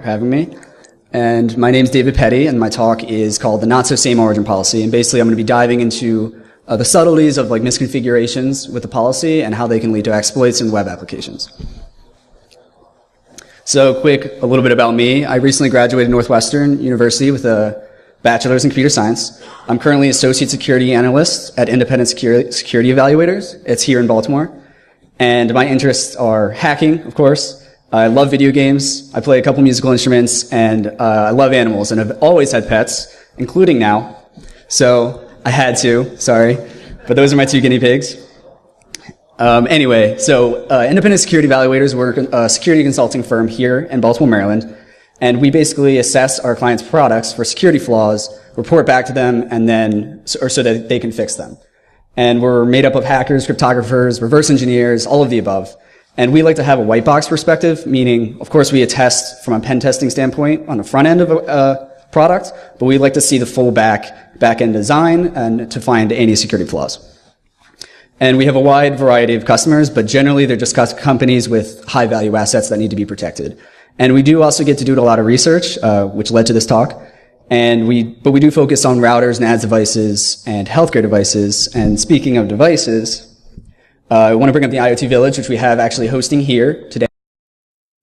having me. And my name's David Petty, and my talk is called The Not So Same Origin Policy. And basically, I'm going to be diving into the subtleties of like misconfigurations with the policy and how they can lead to exploits in web applications. So a little bit about me. I recently graduated Northwestern University with a bachelor's in computer science. I'm currently associate security analyst at Independent Security Evaluators. It's here in Baltimore. And my interests are hacking, of course. I love video games. I play a couple musical instruments, and I love animals. And I've always had pets, including now. So I had to, sorry. But those are my two guinea pigs. Anyway, Independent Security Evaluators, we're a security consulting firm here in Baltimore, Maryland. And we basically assess our clients' products for security flaws, report back to them, and then, or so that they can fix them. And we're made up of hackers, cryptographers, reverse engineers, all of the above. And we like to have a white box perspective, meaning, of course, we attest from a pen testing standpoint on the front end of a product, but we like to see the full back-end design and to find any security flaws. And we have a wide variety of customers, but generally they're just companies with high-value assets that need to be protected. And we do also get to do a lot of research, which led to this talk. But we do focus on routers, NAS devices, and healthcare devices. And speaking of devices, I want to bring up the IoT Village, which we have actually hosting here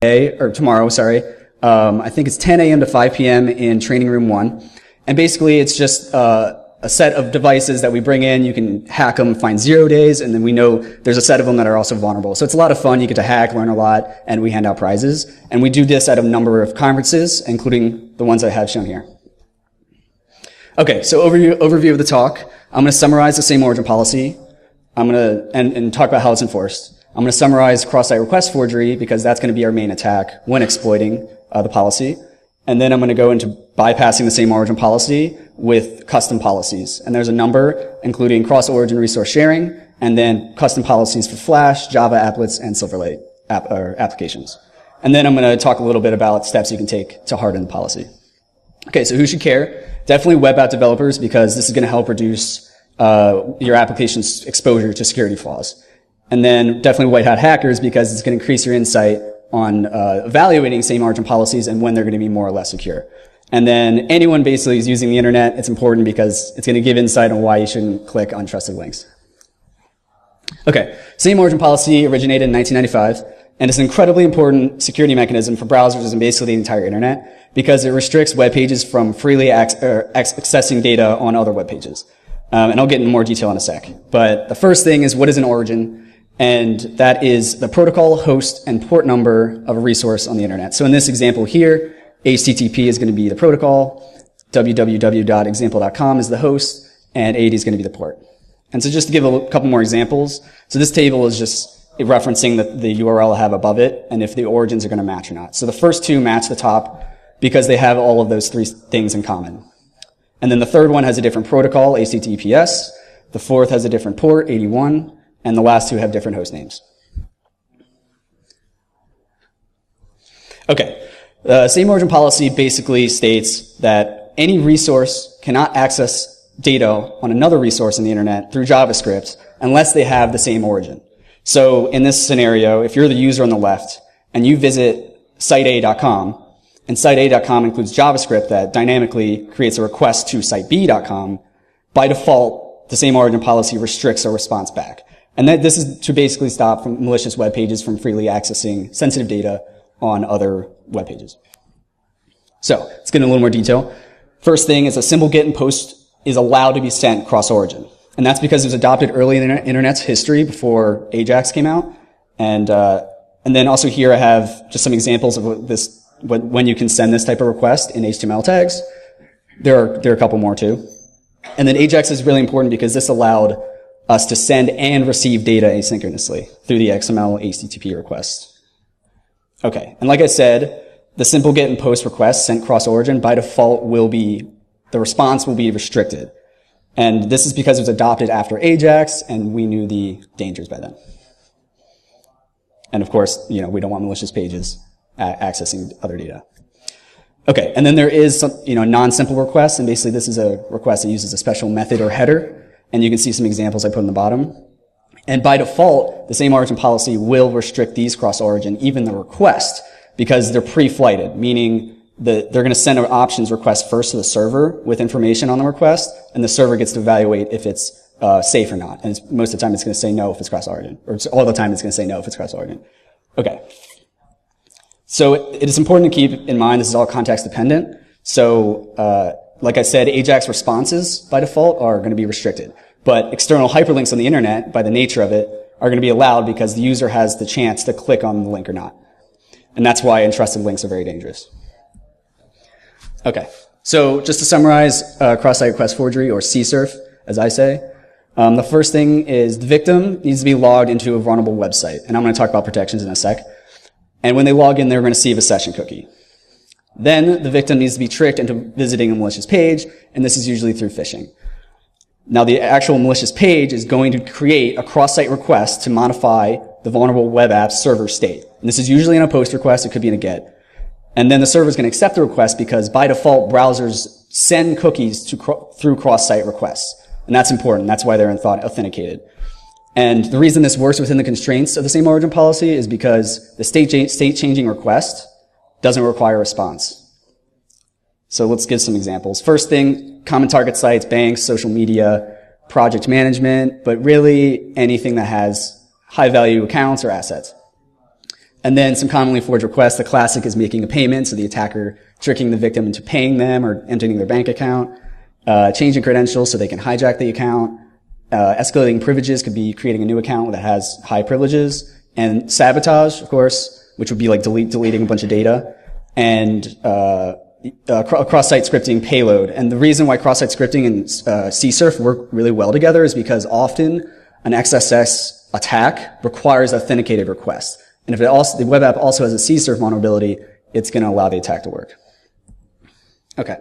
tomorrow, sorry. I think it's 10 a.m. to 5 p.m. in Training Room 1. And basically it's just a set of devices that we bring in. You can hack them, find 0 days, and then we know there's a set of them that are also vulnerable. So it's a lot of fun. You get to hack, learn a lot, and we hand out prizes. And we do this at a number of conferences, including the ones I have shown here. Okay, so overview of the talk. I'm going to summarize the same origin policy. I'm going to and talk about how it's enforced. I'm going to summarize cross-site request forgery because that's going to be our main attack when exploiting the policy. And then I'm going to go into bypassing the same origin policy with custom policies. And there's a number, including cross-origin resource sharing, and then custom policies for Flash, Java applets, and Silverlight applications. And then I'm going to talk a little bit about steps you can take to harden the policy. Okay, so who should care? Definitely web app developers, because this is going to help reduce your application's exposure to security flaws. And then definitely white hat hackers, because it's going to increase your insight on evaluating same origin policies and when they're going to be more or less secure. And then anyone basically is using the internet, it's important because it's going to give insight on why you shouldn't click untrusted links. Okay, same origin policy originated in 1995, and it's an incredibly important security mechanism for browsers and basically the entire internet because it restricts web pages from freely accessing data on other web pages. And I'll get into more detail in a sec. But the first thing is, what is an origin? And that is the protocol, host, and port number of a resource on the internet. So in this example here, HTTP is going to be the protocol, www.example.com is the host, and 80 is going to be the port. And so just to give a couple more examples, so this table is just referencing the URL I have above it, and if the origins are going to match or not. So the first two match the top because they have all of those three things in common. And then the third one has a different protocol, HTTPS. The fourth has a different port, 81. And the last two have different host names. Okay. The same origin policy basically states that any resource cannot access data on another resource on the internet through JavaScript unless they have the same origin. So in this scenario, if you're the user on the left and you visit site.a.com, and site.a.com includes JavaScript that dynamically creates a request to site.b.com, by default, the same origin policy restricts a response back. And this is to basically stop from malicious web pages from freely accessing sensitive data on other web pages. So let's get into a little more detail. First thing is a simple get and post is allowed to be sent cross-origin. And that's because it was adopted early in the internet's history before Ajax came out. And then also here I have just some examples of when you can send this type of request in HTML tags. There are a couple more too. And then Ajax is really important because this allowed us to send and receive data asynchronously through the XML HTTP request. Okay, and like I said, the simple get and post request sent cross-origin by default the response will be restricted. And this is because it was adopted after Ajax, and we knew the dangers by then. And of course, we don't want malicious pages accessing other data. Okay, and then there is some, non-simple requests, and basically this is a request that uses a special method or header. And you can see some examples I put on the bottom. And by default, the same origin policy will restrict these cross-origin, even the request, because they're pre-flighted, meaning they're going to send an options request first to the server with information on the request, and the server gets to evaluate if it's safe or not. And most of the time it's going to say no if it's cross-origin, or all the time it's going to say no if it's cross-origin. Okay. So it is important to keep in mind this is all context dependent. So like I said, AJAX responses by default are going to be restricted. But external hyperlinks on the internet, by the nature of it, are going to be allowed because the user has the chance to click on the link or not. And that's why untrusted links are very dangerous. Okay. So just to summarize cross-site request forgery, or CSRF, as I say, the first thing is the victim needs to be logged into a vulnerable website. And I'm going to talk about protections in a sec. And when they log in, they're going to receive a session cookie. Then the victim needs to be tricked into visiting a malicious page, and this is usually through phishing. Now the actual malicious page is going to create a cross-site request to modify the vulnerable web app's server state. And this is usually in a post request, it could be in a GET. And then the server is going to accept the request because by default browsers send cookies through cross-site requests. And that's important, that's why they're authenticated. And the reason this works within the constraints of the same origin policy is because the state-changing request doesn't require a response. So let's give some examples. First thing, common target sites, banks, social media, project management, but really anything that has high-value accounts or assets. And then some commonly forged requests. The classic is making a payment, so the attacker tricking the victim into paying them or entering their bank account. Changing credentials so they can hijack the account. Escalating privileges could be creating a new account that has high privileges. And sabotage, of course, which would be like deleting a bunch of data. And cross-site scripting payload. And the reason why cross-site scripting and CSRF work really well together is because often an XSS attack requires authenticated requests. And if the web app also has a CSRF vulnerability, it's going to allow the attack to work. Okay.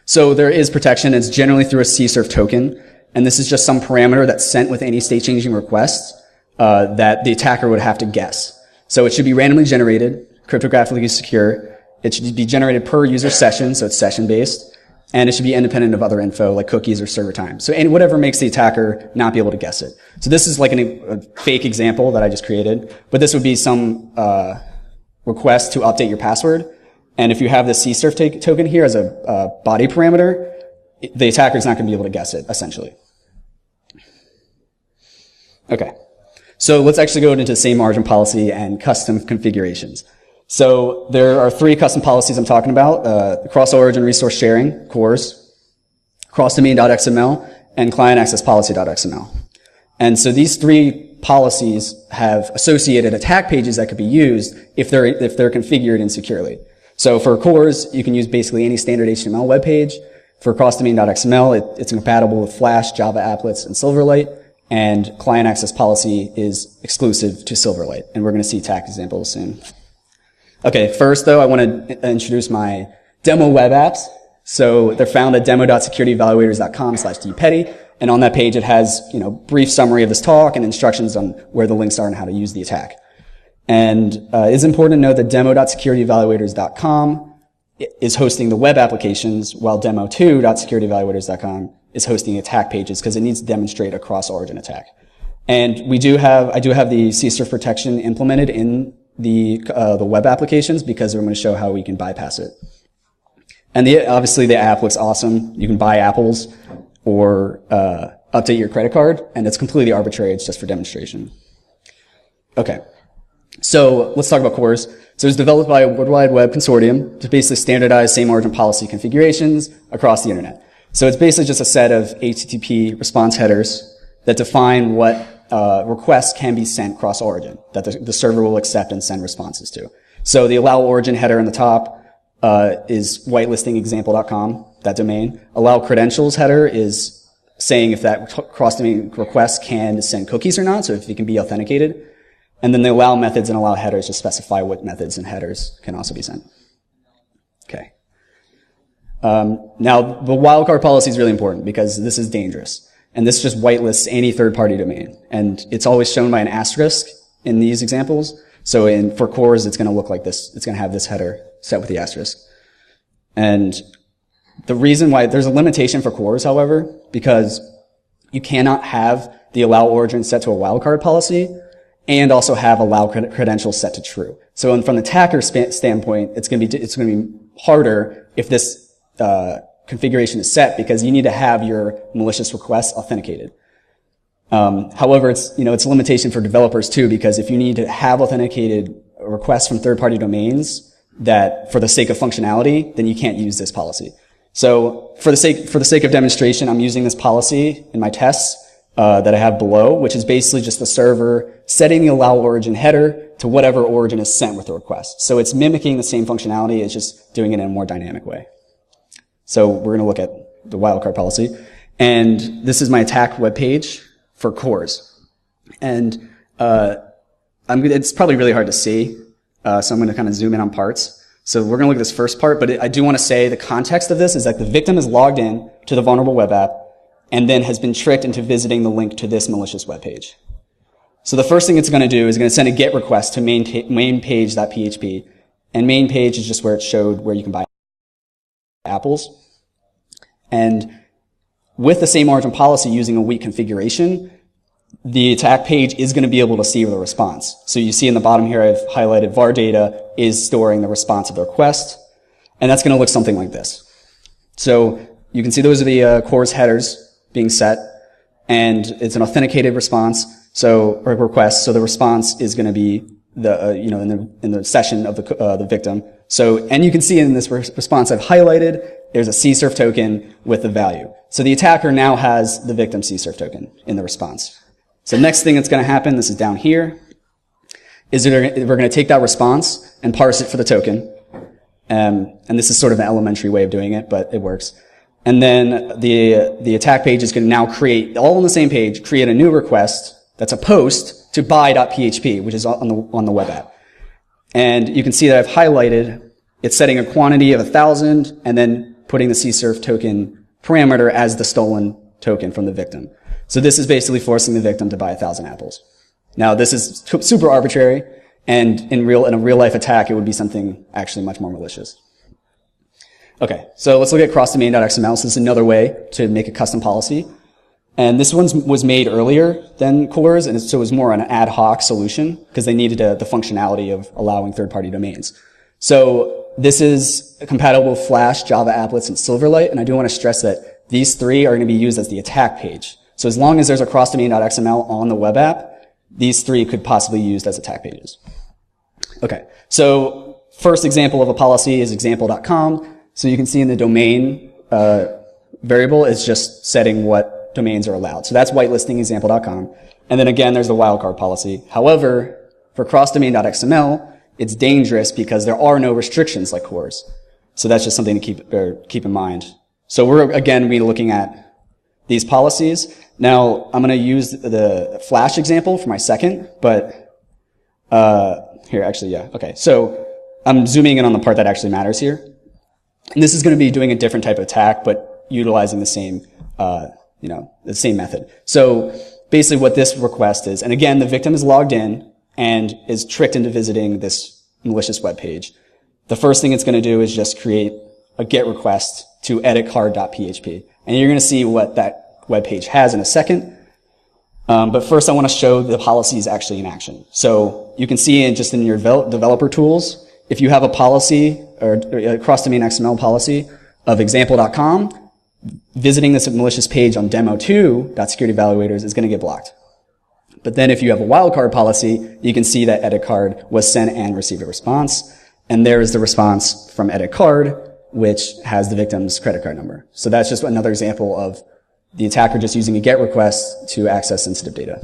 So there is protection. It's generally through a CSRF token. And this is just some parameter that's sent with any state-changing request that the attacker would have to guess. So it should be randomly generated, cryptographically secure. It should be generated per user session, so it's session-based. And it should be independent of other info, like cookies or server time. So whatever makes the attacker not be able to guess it. So this is like a fake example that I just created. But this would be some request to update your password. And if you have the CSRF token here as a body parameter, the attacker is not going to be able to guess it, essentially. Okay. So let's actually go into the same origin policy and custom configurations. So there are 3 custom policies I'm talking about. The cross-origin resource sharing, CORS, cross-domain.xml, and client access policy.xml. And so these 3 policies have associated attack pages that could be used if they're configured insecurely. So for CORS, you can use basically any standard HTML web page. For cross-domain.xml, it's compatible with Flash, Java applets, and Silverlight. And client access policy is exclusive to Silverlight. And we're going to see attack examples soon. Okay, first though, I want to introduce my demo web apps. So they're found at demo.security-evaluators.com/dpetty. And on that page, it has, brief summary of this talk and instructions on where the links are and how to use the attack. And it's important to note that demo.security-evaluators.com is hosting the web applications, while demo2.security-evaluators.com is hosting attack pages because it needs to demonstrate a cross-origin attack. And I do have the CSRF protection implemented in the web applications because we're going to show how we can bypass it. And obviously the app looks awesome. You can buy apples or update your credit card, and it's completely arbitrary. It's just for demonstration. Okay. So let's talk about CORS. So it was developed by a World Wide Web consortium to basically standardize same origin policy configurations across the internet. So it's basically just a set of HTTP response headers that define what requests can be sent cross-origin, that the server will accept and send responses to. So the allow origin header in the top is whitelistingexample.com, that domain. Allow credentials header is saying if that cross-domain request can send cookies or not, so if it can be authenticated. And then the allow methods and allow headers just specify what methods and headers can also be sent. Okay. Now, the wildcard policy is really important because this is dangerous. And this just whitelists any third-party domain. And it's always shown by an asterisk in these examples. So for CORS, it's going to look like this. It's going to have this header set with the asterisk. And the reason why there's a limitation for CORS, however, because you cannot have the allow origin set to a wildcard policy and also have allow credentials set to true. So from the attacker standpoint, it's going to be harder if this configuration is set, because you need to have your malicious requests authenticated. However, it's a limitation for developers too, because if you need to have authenticated requests from third-party domains that for the sake of functionality, then you can't use this policy. So for the sake of demonstration, I'm using this policy in my tests that I have below, which is basically just the server setting the allow origin header to whatever origin is sent with the request. So it's mimicking the same functionality, it's just doing it in a more dynamic way. So we're going to look at the wildcard policy. And this is my attack web page for cores. And it's probably really hard to see, so I'm going to kind of zoom in on parts. So we're going to look at this first part, but I do want to say the context of this is that the victim is logged in to the vulnerable web app and then has been tricked into visiting the link to this malicious web page. So the first thing it's going to do is going to send a GET request to mainpage.php, and main page is just where it showed where you can buy apples. And with the same origin policy using a weak configuration, the attack page is going to be able to see the response. So you see in the bottom here, I've highlighted var data is storing the response of the request, and that's going to look something like this. So you can see those are the cores headers being set, and it's an authenticated response, or request. So the response is going to be in the session of the victim. So, and you can see in this response I've highlighted, there's a CSRF token with the value. So the attacker now has the victim CSRF token in the response. So next thing that's going to happen, this is down here, is we're going to take that response and parse it for the token. And this is sort of an elementary way of doing it, but it works. And then the attack page is going to now create, all on the same page, create a new request that's a post to buy.php, which is on the web app. And you can see that I've highlighted, it's setting a quantity of 1,000 and then putting the CSRF token parameter as the stolen token from the victim. So this is basically forcing the victim to buy 1,000 apples. Now this is super arbitrary, and in a real life attack, it would be something actually much more malicious. Okay, so let's look at crossdomain.xml. So this is another way to make a custom policy. And this one was made earlier than cores, and so it was more an ad hoc solution because they needed the functionality of allowing third-party domains. So this is compatible with Flash, Java applets, and Silverlight, and I do want to stress that these three are going to be used as the attack page. So as long as there's a crossdomain.xml on the web app, these three could possibly be used as attack pages. Okay, so first example of a policy is example.com. So you can see in the domain variable is just setting what domains are allowed. So that's whitelisting example.com. And then again, there's the wildcard policy. However, for crossdomain.xml, it's dangerous because there are no restrictions like cores. So that's just something to keep in mind. So we're again be looking at these policies. Now I'm going to use the Flash example for my second, but here actually, yeah, okay. So I'm zooming in on the part that actually matters here. And this is going to be doing a different type of attack, but utilizing the same, the same method. So basically what this request is, and again, the victim is logged in and is tricked into visiting this malicious web page. The first thing it's going to do is just create a GET request to edit_card.php. And you're going to see what that web page has in a second. But first I want to show the policies actually in action. So you can see in your developer tools, if you have a policy or a cross-domain XML policy of example.com, visiting this malicious page on demo2.security_evaluators is going to get blocked. But then if you have a wildcard policy, you can see that edit card was sent and received a response. And there is the response from edit card, which has the victim's credit card number. So that's just another example of the attacker just using a GET request to access sensitive data.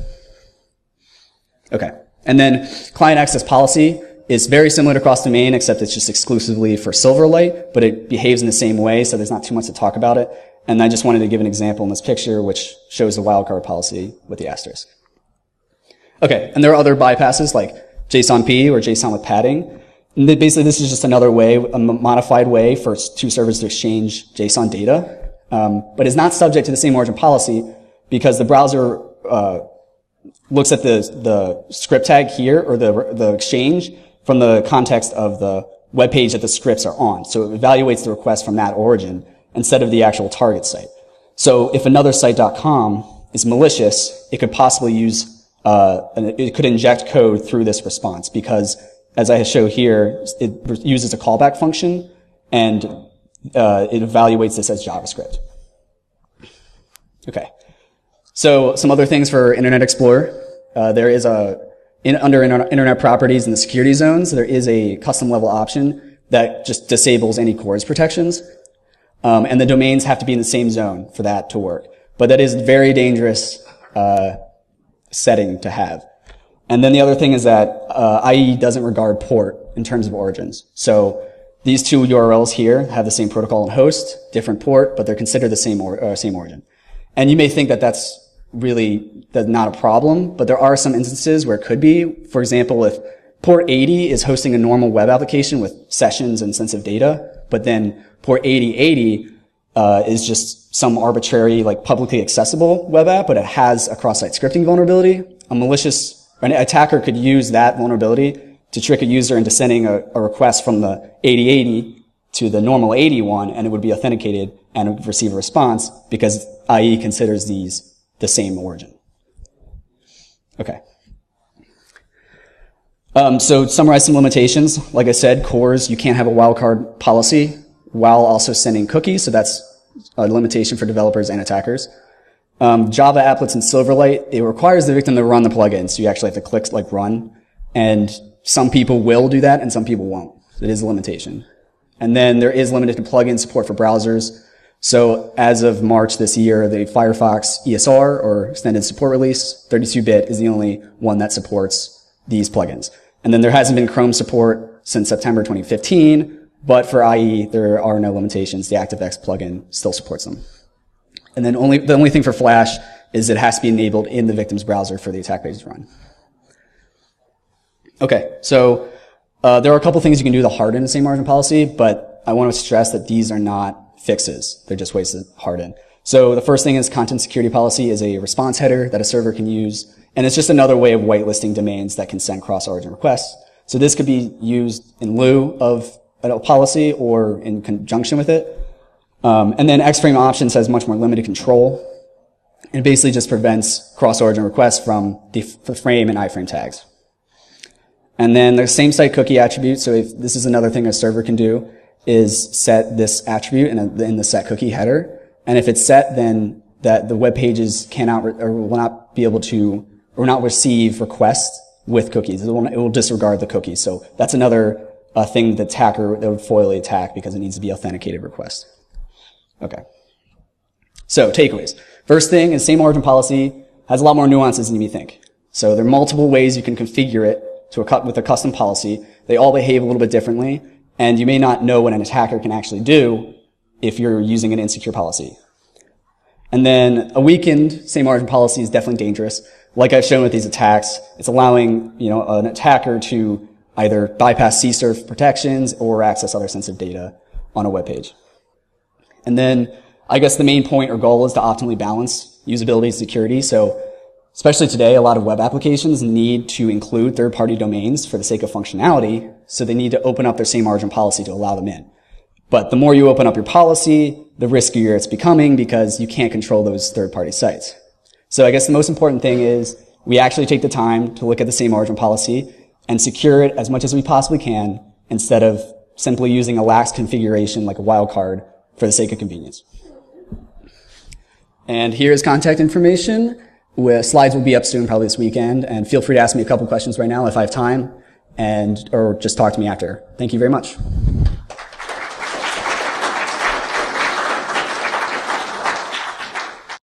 Okay. And then client access policy is very similar to cross-domain, except it's just exclusively for Silverlight, but it behaves in the same way, so there's not too much to talk about it. And I just wanted to give an example in this picture, which shows the wildcard policy with the asterisk. Okay, and there are other bypasses like JSON-P or JSON with padding. And basically, this is just another way, a modified way for two servers to exchange JSON data, but is not subject to the same origin policy because the browser looks at the script tag here or the exchange from the context of the web page that the scripts are on. So it evaluates the request from that origin instead of the actual target site. So if another site.com is malicious, it could possibly use it could inject code through this response because, as I show here, it uses a callback function, and it evaluates this as JavaScript. Okay. So some other things for Internet Explorer. There is under Internet Properties in the security zones, there is a custom level option that just disables any CORS protections. And the domains have to be in the same zone for that to work. But that is a very dangerous setting to have. And then the other thing is that IE doesn't regard port in terms of origins. So these two URLs here have the same protocol and host, different port, but they're considered the same origin. And you may think that that's not a problem, but there are some instances where it could be. For example, if port 80 is hosting a normal web application with sessions and sensitive data, but then port 8080 is just some arbitrary, like publicly accessible web app, but it has a cross-site scripting vulnerability. An attacker could use that vulnerability to trick a user into sending a request from the 8080 to the normal 81, and it would be authenticated and would receive a response because IE considers these the same origin. Okay. So to summarize some limitations, like I said, CORS, you can't have a wildcard policy while also sending cookies, so that's a limitation for developers and attackers. Java applets and Silverlight, it requires the victim to run the plugin, so you actually have to click like run, and some people will do that and some people won't. It is a limitation. And then there is limited plugin support for browsers. So as of March this year, the Firefox ESR, or Extended Support Release, 32-bit is the only one that supports these plugins. And then there hasn't been Chrome support since September 2015, but for IE, there are no limitations. The ActiveX plugin still supports them. And then the only thing for Flash is it has to be enabled in the victim's browser for the attack page to run. Okay, so there are a couple things you can do to harden the same margin policy, but I want to stress that these are not fixes. They're just ways to harden. So the first thing is content security policy is a response header that a server can use, and it's just another way of whitelisting domains that can send cross-origin requests. So this could be used in lieu of a policy or in conjunction with it. And then X-frame options has much more limited control. It basically just prevents cross-origin requests from the frame and iframe tags. And then the same site cookie attribute, so if this is another thing a server can do, is set this attribute in the set cookie header. And if it's set, then that the web pages cannot or will not be able to or not receive requests with cookies. It will disregard the cookies. So that's another thing the attacker that would foil the attack because it needs to be authenticated request. Okay. So takeaways. First thing is same origin policy has a lot more nuances than you think. So there are multiple ways you can configure it with a custom policy. They all behave a little bit differently, and you may not know what an attacker can actually do if you're using an insecure policy. And then a weakened same origin policy is definitely dangerous. Like I've shown with these attacks, it's allowing an attacker to either bypass CSRF protections or access other sensitive data on a web page. And then I guess the main point or goal is to optimally balance usability and security. So especially today, a lot of web applications need to include third-party domains for the sake of functionality, so they need to open up their same origin policy to allow them in. But the more you open up your policy, the riskier it's becoming because you can't control those third-party sites. So I guess the most important thing is we actually take the time to look at the same origin policy and secure it as much as we possibly can instead of simply using a lax configuration like a wildcard for the sake of convenience. And here's contact information. Slides will be up soon, probably this weekend, and feel free to ask me a couple questions right now if I have time, or just talk to me after. Thank you very much.